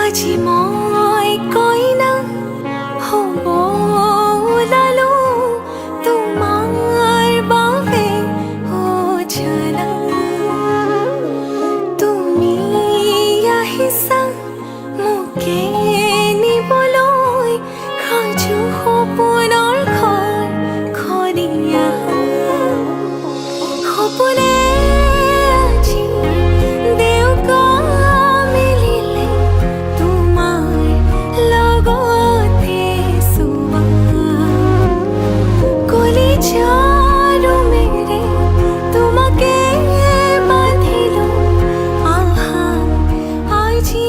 আজি মই কইনা হ'ব ওলালো তোমাৰ বাবে অ জানা তুমি আহিছা মোকে নিবলৈ সাজু সপোনৰ ঘৰ খনিয়া সপোনে আজি দেউকা মিলিলে তোমাৰ লগতে চোৱা কলিজাৰো মেৰে তোমাকে বান্ধিলো আহা আজি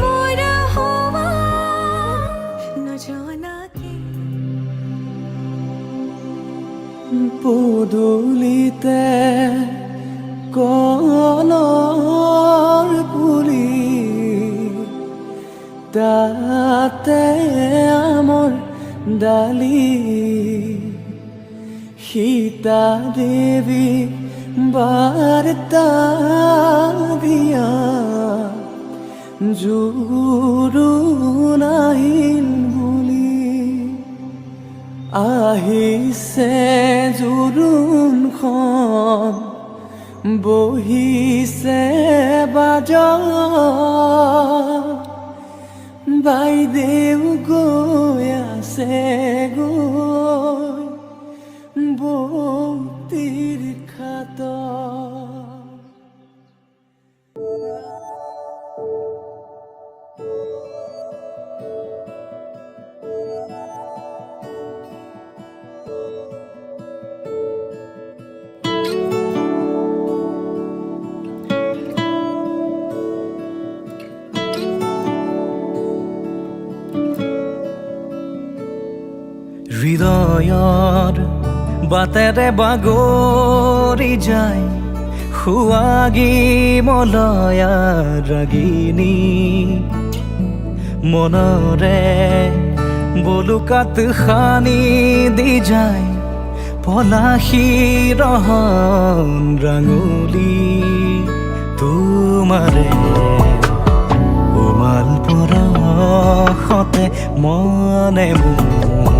মোৰ হোৱা নজনাকে পদূলিতে কলৰ পুলি তাতে আমৰ ডালি সীতা দেৱী বাৰ্তা দিয়া জোৰোণ আহিল বুলি আহিছে জোৰোণখন বহিছে বাজা বাইদেউ গৈ আছে গৈ বৌতিৰ খাত হৃদয়ৰ বাটেৰে বাগৰি যায় সুৱাগী মলয়া ৰাগিনী মনৰে বলুকাত সানি দি যায় পলাশী ৰহন ৰাঙলী তোমাৰে উমাল পৰশতে মনে মোৰ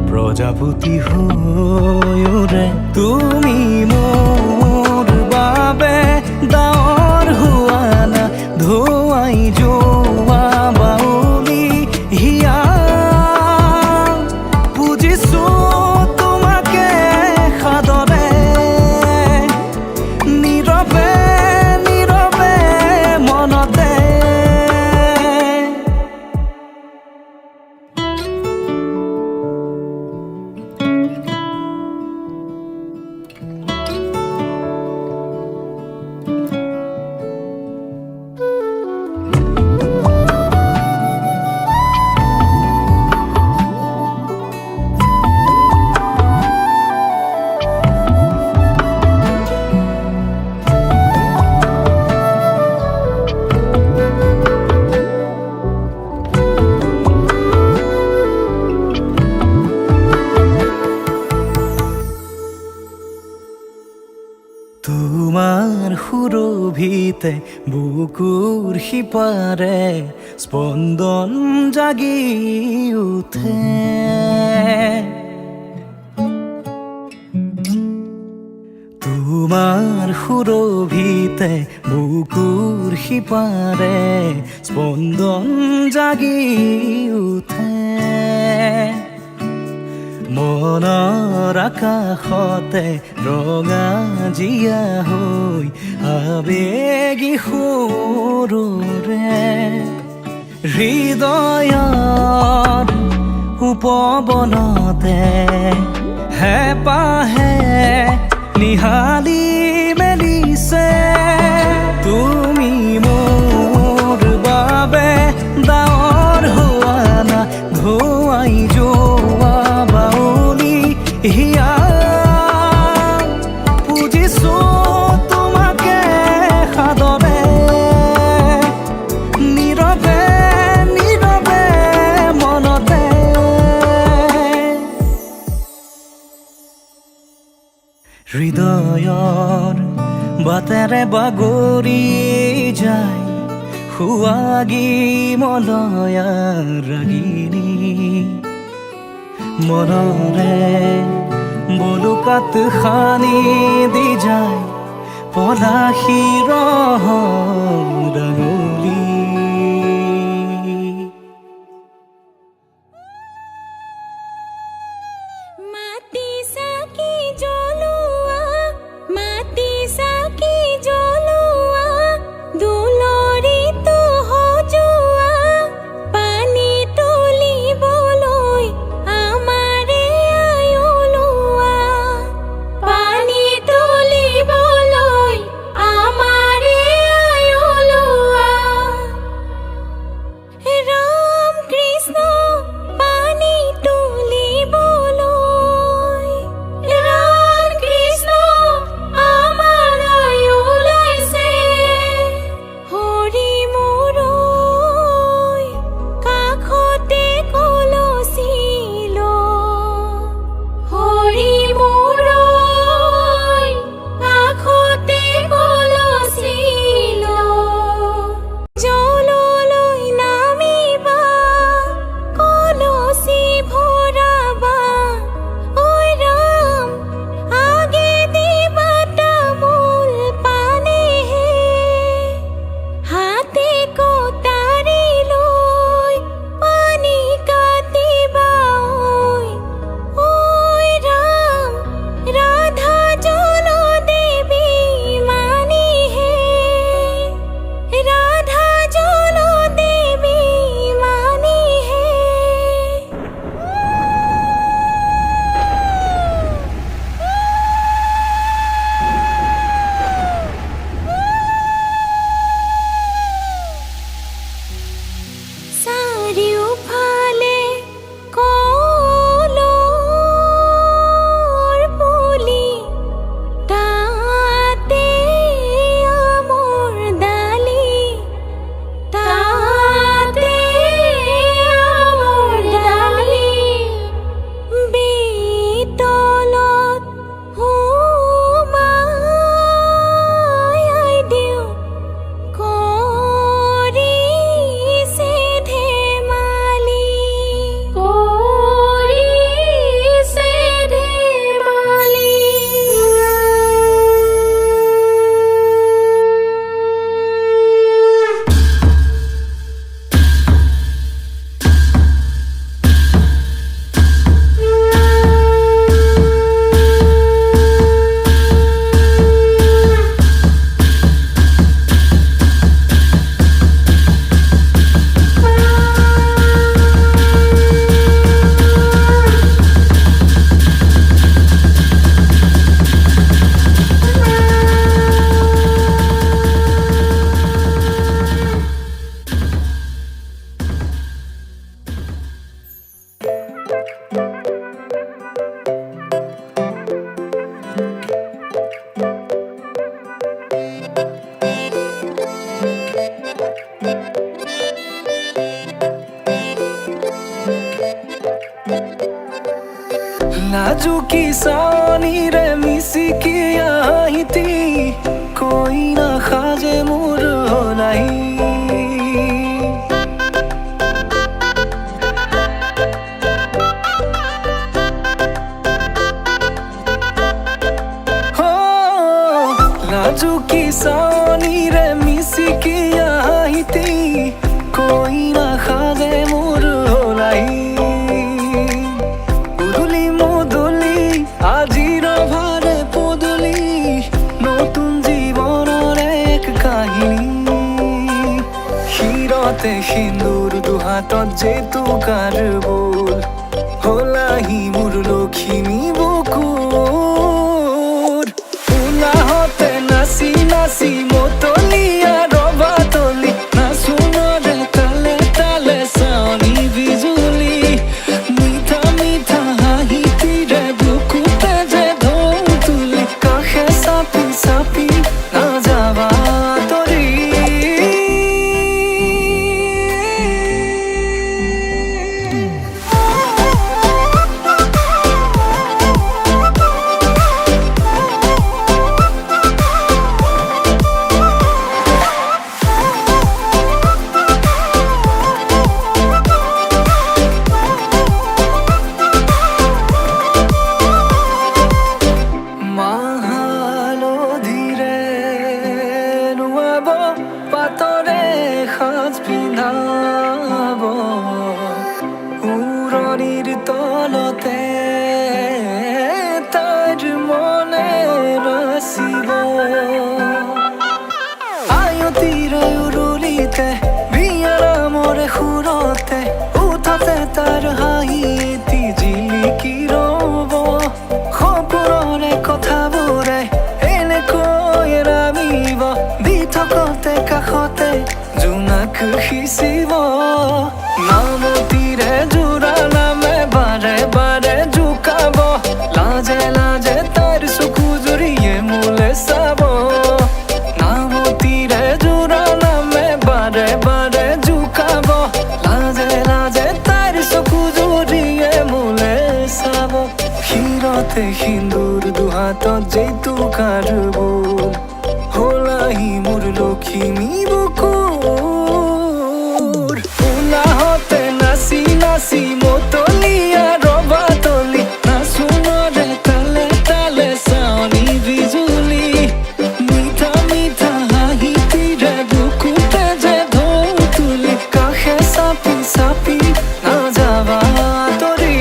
প্ৰজাপতি হৈৰে তুমি মোৰ বাবে ডাৱৰ হোৱা না ধোৱাই যোৱা বাউলি হিয়া বুজিছো তোমাকে সাদৰে নীৰৱে নীৰৱে মনতে তোমাৰ সুৰভিতে বুকুৰ সিপাৰে স্পন্দন জাগি উঠে তোমাৰ সুৰভিতে বুকুৰ সিপাৰে স্পন্দন জাগি উঠে মনৰ আকাশতে ৰঙা জিয়া হৈ আবেগী সুৰৰে হৃদয়ৰ উপবনতে হেঁপাহে নিহালি মেলিছে তুমি মোৰ বাবে ডাৱৰ হোৱা না ধোৱাই যোৱা বাউলি হিয়া বুজিছো তোমাকে সাদৰে নীৰৱে নীৰৱে মনতে হৃদয়ৰ বাটেৰে বাগৰি যায় সুৱাগী মলয়া ৰাগিনী মনৰে বলুকাত খানি দি যায় পলাশীৰ ডাঙলি মাটি চাকি জ্বলোৱা মাটি চাকি জ্বলোৱা দুলৰিটো সজোৱা পানী তুলিবলৈ আমাৰে আই ওলোৱা পানী তুলিবলৈ আমাৰে আই ওলোৱা ৰাম কৃষ্ণ পানী তুলিবলৈ ৰাম কৃষ্ণ আমাৰ আই ওলাইছে হৰি মূৰৈ কাষতে কলচি হৰি মূৰৈ কাষতে কলচি জললৈ নামিবা কলচি ভৰাবা ঐ ৰাম আগে দিবা তামোল পানেহে হাতে কটাৰী লৈ পানী কাটিবা ঐ ৰাম ৰাধা জলদেৱী মানিহে ৰাধা জলদেৱী মানিহে চাৰিওফালে কলৰ পুলি তাতে আমৰ ডালি তাতে আমৰ ডালি বিতলত সোমাই দিওঁ কৰিছে ধেমালি কৰিছে ধেমালি নাজুকি চাৱনীৰে মিচিকি আহিতি কইনা সাজে মোৰ নাই নাজুকি চাৱনীৰে মিচিকি আহিতি কইনা সাজে মোৰ নাই আজিৰ ভাৰে পদূলি নতুন জীৱনৰ এক কাহিনী শিৰতে সিন্দুৰ দুহাতত জেতুকাৰ বোল হলাহি মোৰ লখিমী বুকুৰ উলাহতে নাচি নাচি মতলীয়া ৰবা তলি নাচোনৰে তালে তালে চাৱনী বিজুলি মিঠা মিঠা হাঁহিতিৰে বুকুতে যে ঢৌ তুলি কাষে চাপি চাপি নাযাবা তৰি সুৰতে উঠতে তাৰ হাঁহিয়েতি জিলিকি ৰ'ব সপোনৰে কথাবোৰে এনেকৈ নামিব দি থকতে কাষতে জোনাক সিঁচিব নামতিৰে জোৰা নামে বাৰে বাৰে জোকাব লাজে লাজে তাৰ চকু জুৰিয়ে মোলে চাব নামতিৰে জোৰা নামে বাৰে বাৰে জোকাব লাজে লাজে তাৰ চকু জুৰিয়ে মোলে চাব শিৰতে সিন্দুৰ দুহাতত জেতুকাৰ বোল হলাহি মোৰ লখিমী বুকুৰ উলাহতে নাচি নাচি মতলীয়া ৰবা তলি নাচোনৰে তালে তালে চাৱনি বিজুলি মিঠা মিঠা হাঁহিটিৰে বুকুতে যে ঢৌ তুলি কাষে চাপি চাপি নাযাবা আঁতৰি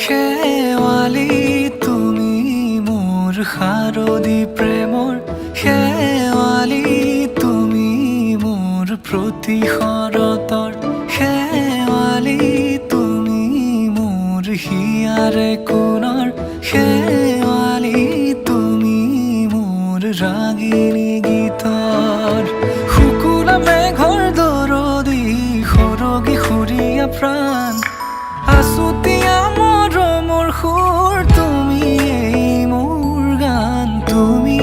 শেৱালি তুমি মোৰ শাৰদী প্ৰেমৰ শেৱালি তুমি মোৰ প্ৰতি শৰতৰ শেৱালি তুমি মোৰ হিয়াৰে কোণৰ শেৱালি তুমি মোৰ ৰাগিনী গীতৰ শুকুলা মেঘৰ দৰদি সৰগী সুৰীয়া প্ৰাণ আছুতীয়া মৰমৰ সুৰ তুমি মোৰ গান তুমি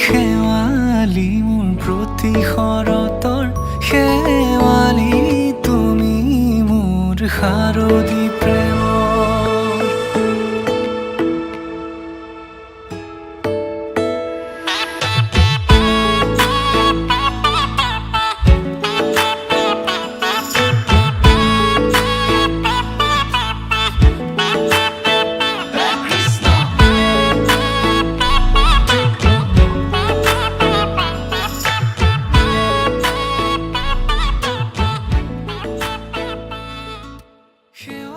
শেৱালি মোৰ প্ৰতি শৰতৰ শেৱালি তুমি মোৰ শাৰদী প্ৰেমৰ Here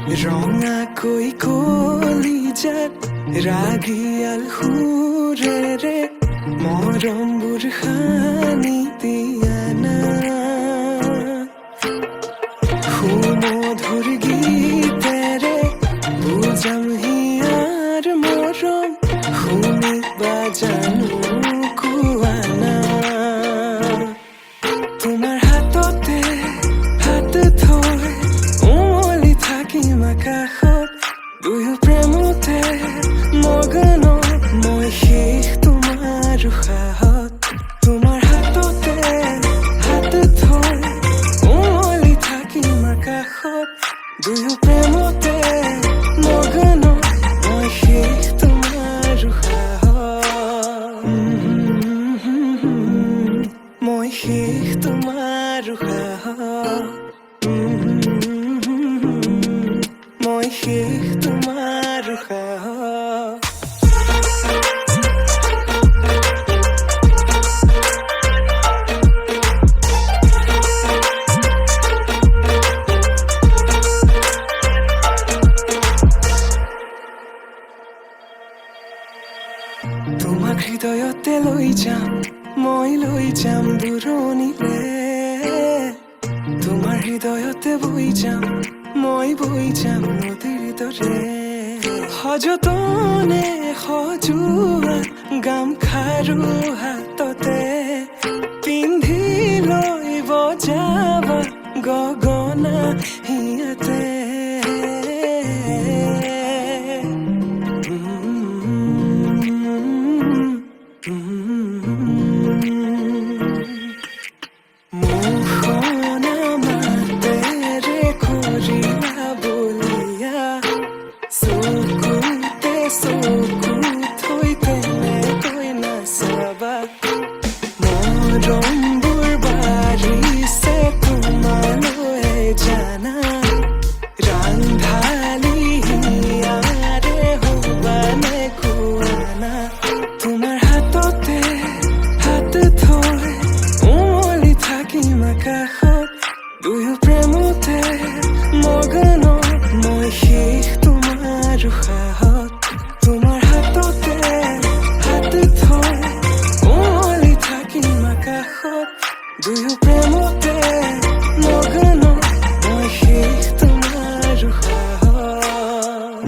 ৰঙা কৈ কলিজাত ৰাগিয়াল সুৰেৰে মৰমবোৰ সানি দিয়া না সুমধুৰ গীতেৰে বুজাম হিয়াৰ মৰম শুনিবা জানো কোৱা না তোমাৰ হাততে হাত থৈ উমলি থাকিম আকাশত দুয়ো প্ৰেমতে মগন মই শেষ তোমাৰ উশাহত তোমাৰ হাততে হাত থৈ উমলি থাকিম আকাশত দুয়ো প্ৰেমতে মগন মই শেষ তোমাৰ উশাহত মই শেষ তোমাৰ উশাহত মই শেষ তোমাৰ উশাহত তোমাক হৃদয়তে লৈ যাম মই লৈ যাম দূৰণিলে তোমাৰ হৃদয়তে বৈ যাম মই বৈ যাম নদীৰ দৰে সযতনে সজোৱা গামখাৰু হাততে পিন্ধি লৈ বজাবা গগনা হিয়াতে মৰমবোৰ বাঢ়িছে তোমালৈ জানা ৰান্ধালি হিয়াৰে হবানে কোৱানা তোমাৰ হাততে হাত থৈ উমলি থাকিম আকাশত দুয়ো প্ৰেমতে মগন মই শেষ তোমাৰ উশাহত তোমাৰ হাততে হাত থৈ উমলি থাকিম আকাশত দুয়ো প্ৰেমতে মগন মই শেষ তোমাৰ উশাহত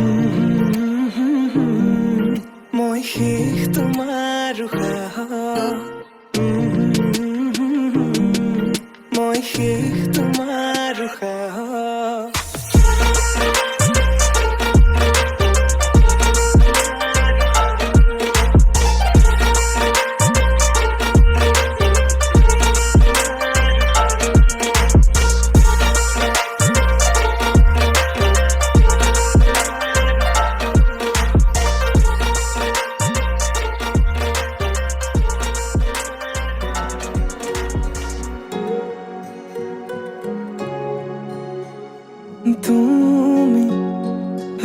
মই শেষ তোমাৰ উশাহত মই শেষ তোমাৰ উশাহত তুমি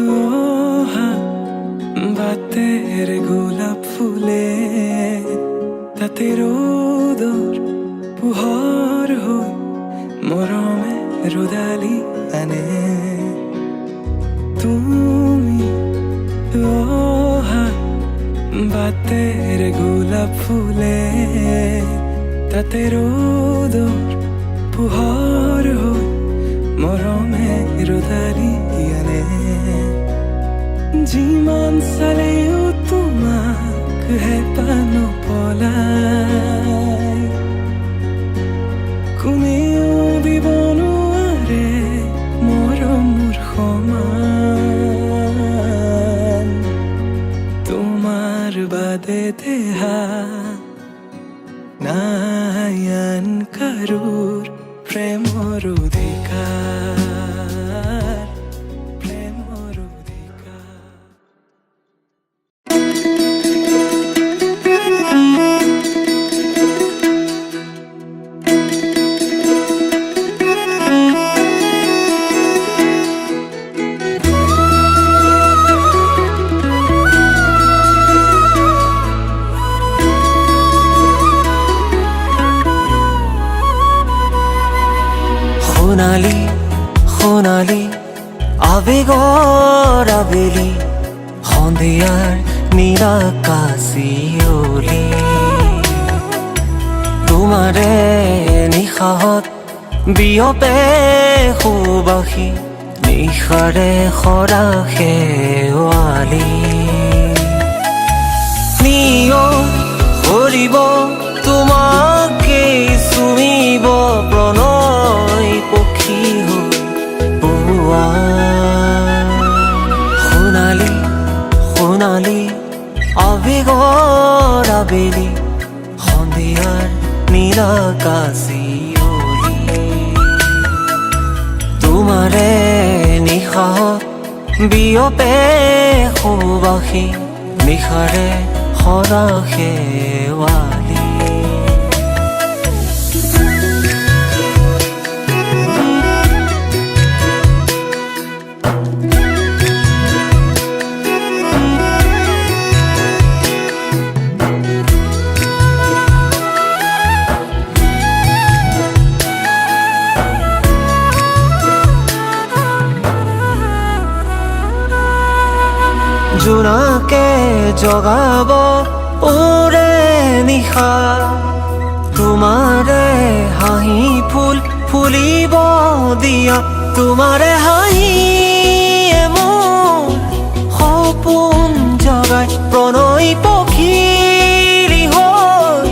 অহা বাতেৰ গোলাপ ফুলে তাতে ৰোদৰ পোহৰ হৈ মৰমে ৰদালি আনে তুমি অহা বাতেৰ গোলাপ ফুলে তাতে ৰোদৰ পোহৰ হৈ মৰমে ৰদালি আনে যিমান চালেও তোমাক হেঁপাহ নপলাই কোনেও দিব নোৱাৰে মৰমৰ সমান তোমাৰ বাদে দেহা নাই আন কাৰোৰ প্ৰেমৰ অধিকাৰ প্ৰেমৰ অধিকাৰ আবেগৰ আবেলি সন্ধিয়াৰ নিৰাকাশিয়লি তোমাৰে নিশাহত বিয়পে সুবাসী নিশাৰে সৰা শেৱালি নিয় কৰিব তোমাকে চুমিব প্ৰণয় পক্ষী হৈ পুৱা সোণালী সোণালী আবেগৰ আবেলি সন্ধিয়াৰ নিৰাকাশিয়লি তোমাৰে নিশাহত বিয়পে সুবাসী নিশাৰে সৰা শেৱালি জোনাকে জগাব ওৰে নিশা তোমাৰে হাঁহি ফুল ফুলিব দিয়া তোমাৰে হাঁহিয়ে মোৰ সপোন জগাই প্ৰণয় পক্ষী হৈ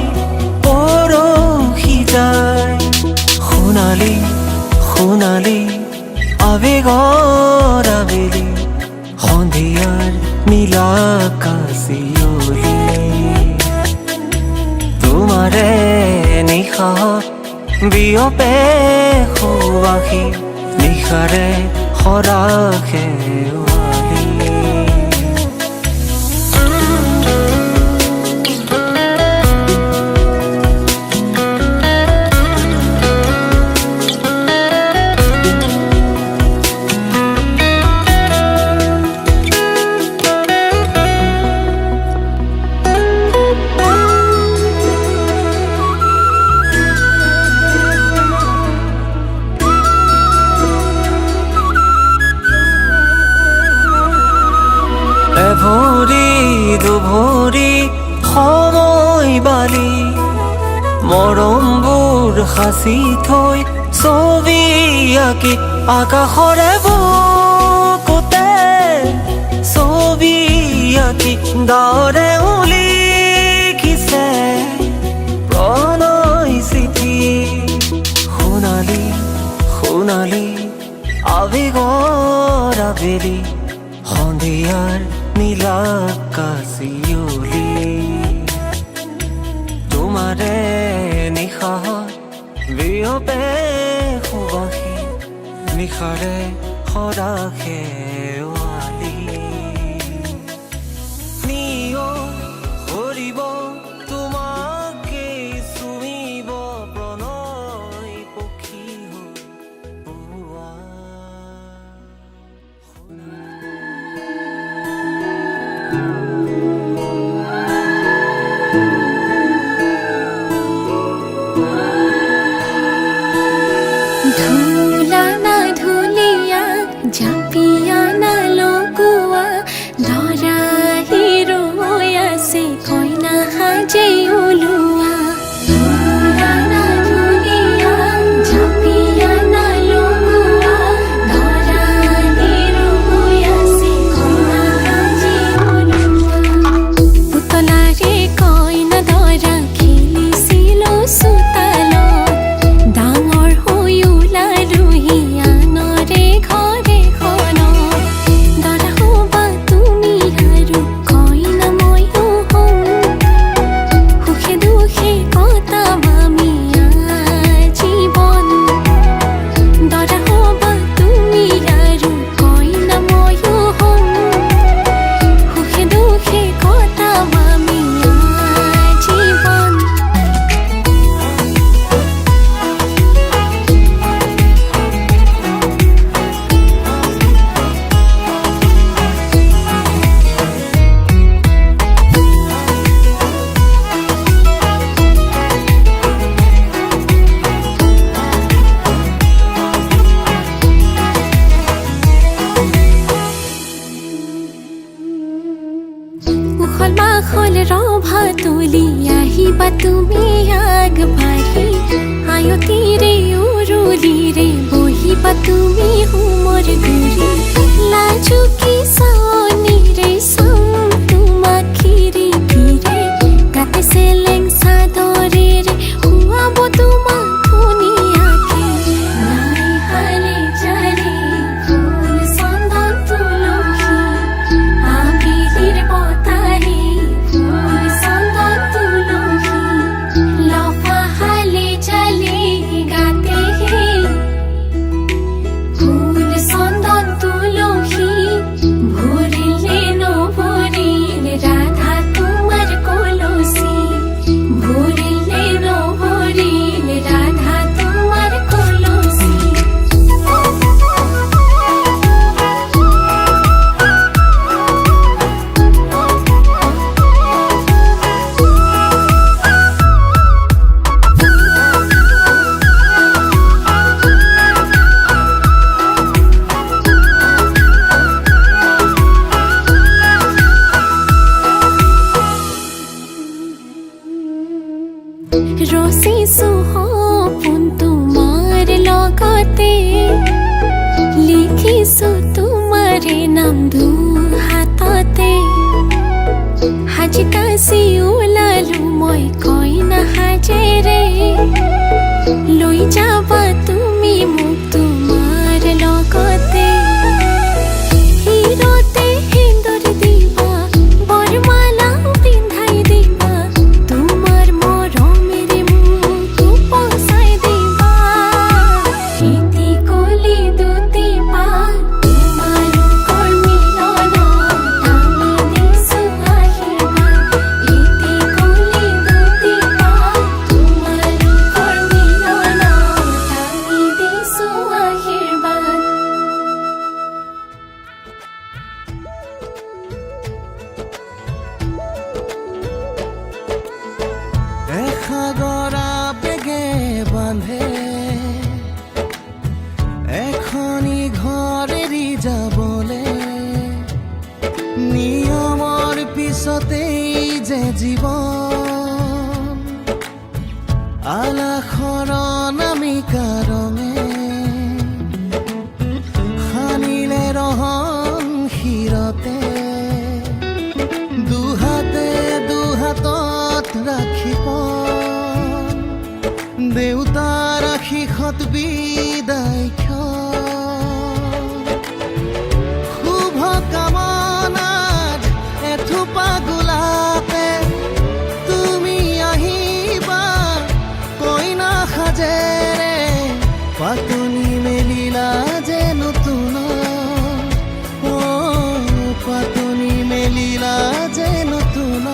পৰহি যায় সোণালী সোণালী আবেগৰ আবেলি সন্ধিয়াৰ নীলাকাশিয়লি তোমাৰে নিশাহত বিয়পে সুবাসী নিশাৰে সৰা শেৱালি এভৰি দুভৰি সময় বালি মৰমবোৰ সাঁচি থৈ ছবি আঁকি আকাশৰে বুকুতে ছবি আঁকি গাঁৱৰে উলিখিছে প্ৰণয় চিঠি সোণালী সোণালী আবেগৰ আবেলি সন্ধিয়াৰ নীলাকাশিয়লি তোমাৰে নিশাহত বিয়পে সুবাসী নিশাৰে সৰা শেৱালি নিয় কৰিব তোমাকে চুমিব প্ৰণয় পক্ষী হৈ পুৱা ধুলা না ধুলিয়া জাপিয়া না লগোৱা লৰা হিৰৈ আছে কইনা সাজে ওলোৱা ধুলা না ধুলিয়া জাপিয়া না লগোৱা লৰা হিৰৈ আছে কইনা সাজে ওলোৱা পুতলাৰে কইনা দৰা খেলিছিল চোতালত ডাঙৰ হৈ ওলালো হিয়ানৰে ঘৰে খনত তুলি আহিবা তুমি আগবাঢ়ি আয়তিৰে উৰুলিৰে বহিবা তুমি হোমৰ গুৰি লাজুকী চাৱনিৰে চাম তোমাক খিৰি খিৰে গাতে চেলেং চাদৰেৰে শুৱাব তোমাক ধুনীয়াকে নাই হালে জালে ফুল চন্দন তুলসী আবিলিৰ বতাহে ফুল চন্দন তুলসী লফা হালে জালে গাতে হে ফুল চন্দন তুলসী ভরিলে নভরিলে রাধা তোমার কলসি ভরিলে নভরিলে রাধা তোমার কলসি ৰচিছো সপোন তোমাৰ লগতে লিখিছো তোমাৰে নাম দুহাততে সাজি কাচি ওলালো মই কইনা সাজেৰে লৈ যাবা তুমি মোক তোমাৰ লগতে হিৰতে সেন্দুৰ দিবা বৰমালা পিন্ধাই দিবা তোমাৰ মৰমেৰে মোক উপচাই দিবা ইতি কলি দুটি পাত তোমালোকৰ মিলনত আমি দিছো আশীৰ্বাদ ইতি কলি দুটি পাত তোমালোকৰ মিলনত আমি দিছো আশীৰ্বাদ এসাগৰ আবেগে বান্ধে এখনি ঘৰ এৰি যাবলে নিয়মৰ পিছতেই যে জীৱন আলাসৰ নামিকা ৰঙে সানিলে ৰহন শিৰতে দুহাতে দুহাতত ৰাখিব দেউতাৰ আশীষত বিদায় শুভ কামনাত এথোপা গোলাপে তুমি আহিবা কইনা সাজেৰে পাতনি মেলিলা যে নতুন পাতনি মেলিলা যে নতুন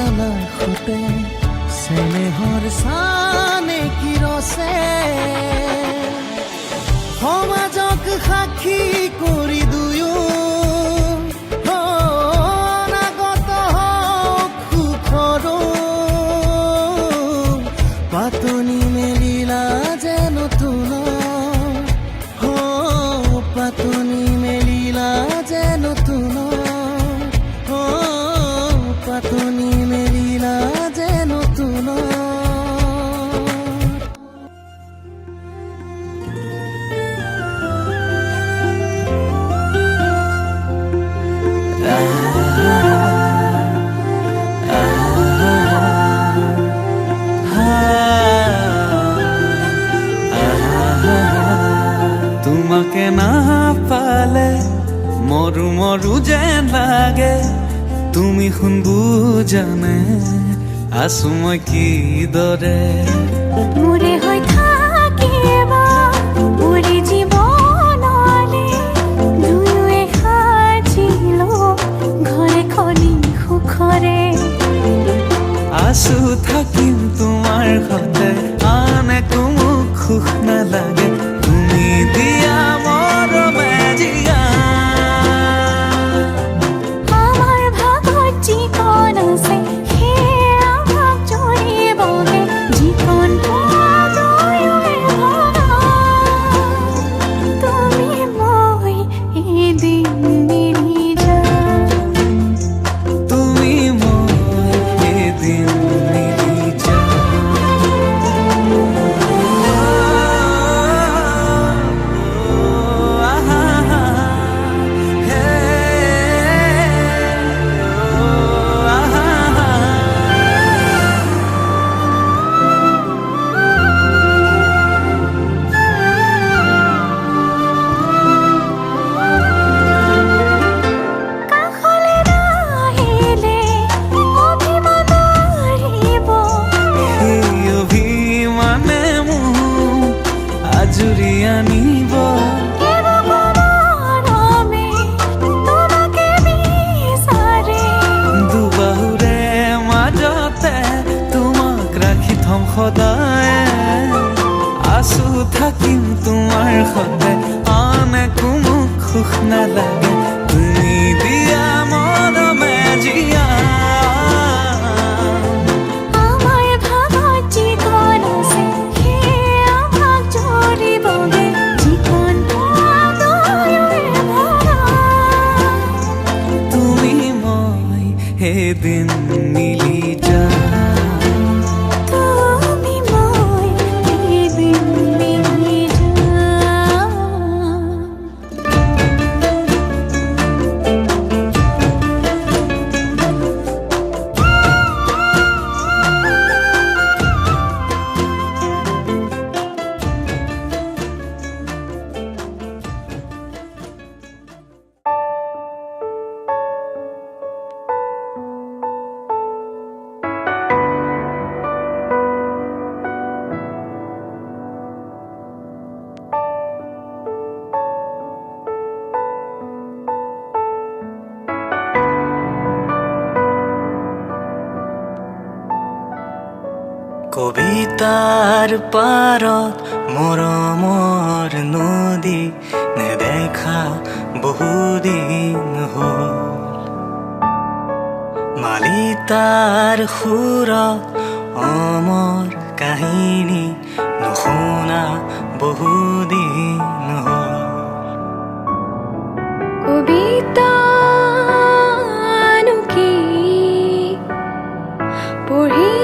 আলাসতে চেনেহৰ চানে কিৰছে সমাজক সাক্ষী কৰি দুয়ো অনাগত হওক সুখৰো পাতনি মেলিলা যে নতুন পাতনি মেলিলা যে নতুন পাতনি মেলিলা যে নতুন তোমাকে না পালে মরু মরু যেন লাগে তুমি শুন বুজানে আছো মই কিদৰে মোৰে হৈ থাকিব মোৰে জীৱনলে দুয়োৱে সাজিলো ঘৰে খনি সুখৰে আছো থাকিম তোমাৰ সতে আন একো মোক সুখ নালাগে তুমি দিয়া মৰমে জিয়া আমাৰ ভাগত যিকণ আছে সেয়া ভাগ জৰিবগে যিকণ পোৱা দুয়োৱে ভগা তুমি মই এদিন মিলি যাম তুমি মই এদিন মিলি কাষলে নাহিলে অভিমান আহিব সেই অভিমানে মোক আজৰি আনিব মৰমে তোমাকে বিচাৰে দুবাহুৰে মাজতে তোমাক ৰাখি থম সদায় আছো থাকিম তোমাৰ সতে আন একো মোক সুখ নালাগে তুমি দিয়া মৰমে জিয়া আমাৰ ভাগত যিকণ আছে সেয়া ভাগ জৰিবগে যিকণ পোৱা দুয়োৱে ভগা তুমি মই এদিন মিলি যাম তুমি মই এদিন মিলি যাম কবিতাৰ পাৰত মৰমৰ নদী নেদেখা বহুদিন হ'ল মালিতাৰ সুৰত অমৰ কাহিনী নুশুনা বহুদিন হ'ল কবিতানো কি পঢ়ি